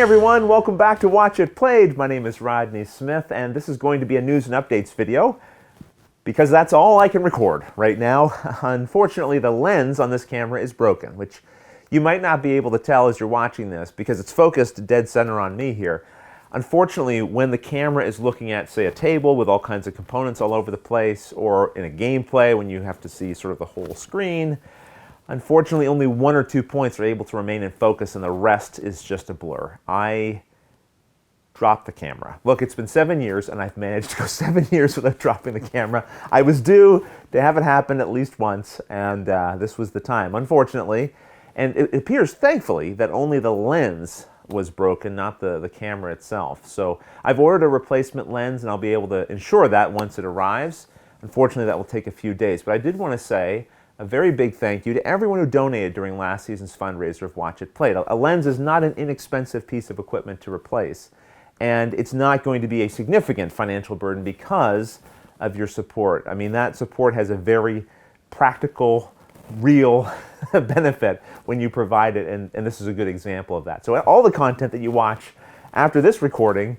everyone, welcome back to Watch It Played. My name is Rodney Smith, and this is going to be a news and updates video because that's all I can record right now. Unfortunately, the lens on this camera is broken, which you might not be able to tell as you're watching this because it's focused dead center on me here. Unfortunately, when the camera is looking at, say, a table with all kinds of components all over the place, or in a gameplay when you have to see sort of the whole screen, unfortunately, only 1 or 2 points are able to remain in focus, and the rest is just a blur. I dropped the camera. Look, it's been 7 years, and I've managed to go 7 years without dropping the camera. I was due to have it happen at least once, and this was the time, unfortunately. And it appears, thankfully, that only the lens was broken, not the camera itself. So I've ordered a replacement lens, and I'll be able to ensure that once it arrives. Unfortunately, that will take a few days. But I did want to say a very big thank you to everyone who donated during last season's fundraiser of Watch It Played. A lens is not an inexpensive piece of equipment to replace, and it's not going to be a significant financial burden because of your support. I mean, that support has a very practical, real benefit when you provide it, and this is a good example of that. So all the content that you watch after this recording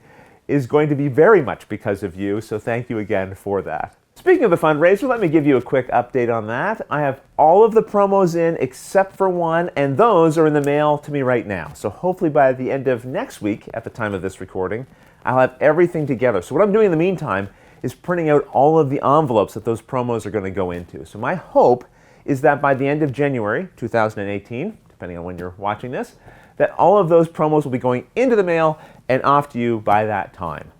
is going to be very much because of you, so thank you again for that. Speaking of the fundraiser, let me give you a quick update on that. I have all of the promos in except for one, and those are in the mail to me right now. So hopefully by the end of next week, at the time of this recording, I'll have everything together. So what I'm doing in the meantime is printing out all of the envelopes that those promos are going to go into. So my hope is that by the end of January 2018, depending on when you're watching this, that all of those promos will be going into the mail and off to you by that time.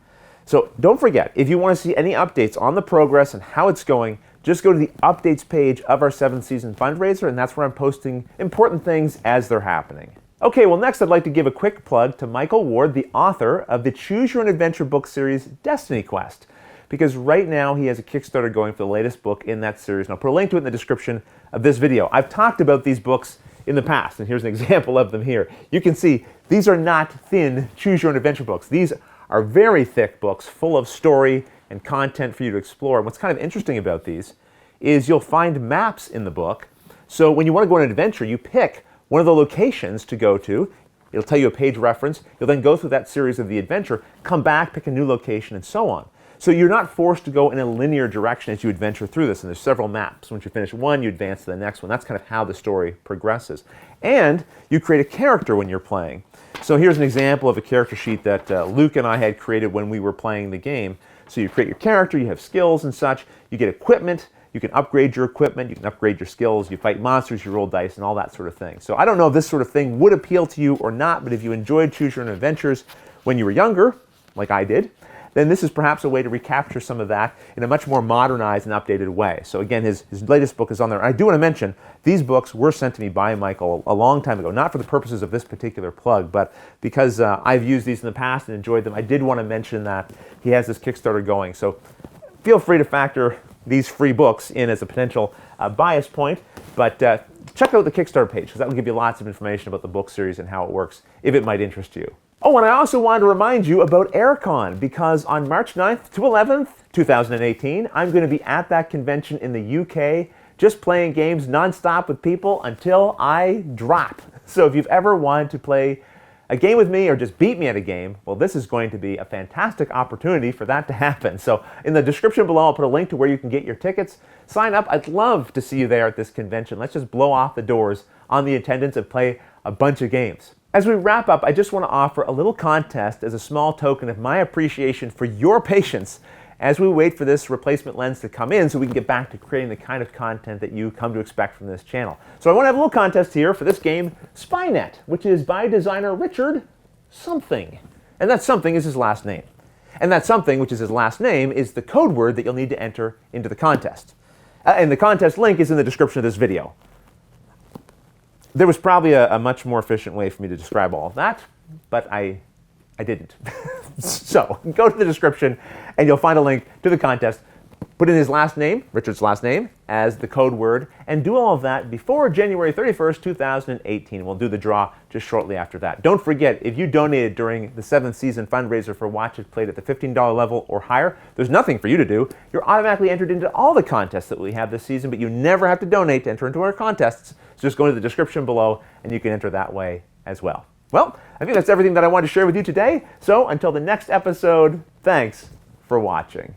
So don't forget, if you want to see any updates on the progress and how it's going, just go to the updates page of our 7th season fundraiser, and that's where I'm posting important things as they're happening. Okay, well next I'd like to give a quick plug to Michael Ward, the author of the Choose Your Own Adventure book series, Destiny Quest. Because right now he has a Kickstarter going for the latest book in that series, and I'll put a link to it in the description of this video. I've talked about these books in the past, and here's an example of them here. You can see these are not thin Choose Your Own Adventure books. These are very thick books full of story and content for you to explore. And what's kind of interesting about these is you'll find maps in the book. So when you want to go on an adventure, you pick one of the locations to go to. It'll tell you a page reference. You'll then go through that series of the adventure, come back, pick a new location, and so on. So you're not forced to go in a linear direction as you adventure through this, and there's several maps. Once you finish one, you advance to the next one. That's kind of how the story progresses. And you create a character when you're playing. So here's an example of a character sheet that Luke and I had created when we were playing the game. So you create your character, you have skills and such, you get equipment, you can upgrade your equipment, you can upgrade your skills, you fight monsters, you roll dice, and all that sort of thing. So I don't know if this sort of thing would appeal to you or not, but if you enjoyed Choose Your Own Adventures when you were younger, like I did, then this is perhaps a way to recapture some of that in a much more modernized and updated way. So again, his latest book is on there. I do want to mention, these books were sent to me by Michael a long time ago, not for the purposes of this particular plug, but because I've used these in the past and enjoyed them. I did want to mention that he has this Kickstarter going. So feel free to factor these free books in as a potential bias point, but check out the Kickstarter page, because that will give you lots of information about the book series and how it works, if it might interest you. Oh, and I also wanted to remind you about AirCon, because on March 9th to 11th, 2018, I'm going to be at that convention in the UK, just playing games nonstop with people until I drop. So if you've ever wanted to play a game with me or just beat me at a game, well, this is going to be a fantastic opportunity for that to happen. So in the description below, I'll put a link to where you can get your tickets. Sign up. I'd love to see you there at this convention. Let's just blow off the doors on the attendance and play a bunch of games. As we wrap up, I just want to offer a little contest as a small token of my appreciation for your patience as we wait for this replacement lens to come in so we can get back to creating the kind of content that you come to expect from this channel. So I want to have a little contest here for this game, Spynet, which is by designer Richard something. And that something is his last name. And that something, which is his last name, is the code word that you'll need to enter into the contest. And the contest link is in the description of this video. There was probably a much more efficient way for me to describe all of that, but I didn't. So go to the description and you'll find a link to the contest. Put in his last name, Richard's last name, as the code word, and do all of that before January 31st, 2018. We'll do the draw just shortly after that. Don't forget, if you donated during the 7th season fundraiser for Watch It Played at the $15 level or higher, there's nothing for you to do. You're automatically entered into all the contests that we have this season, but you never have to donate to enter into our contests. So just go into the description below and you can enter that way as well. Well, I think that's everything that I wanted to share with you today. So until the next episode, thanks for watching.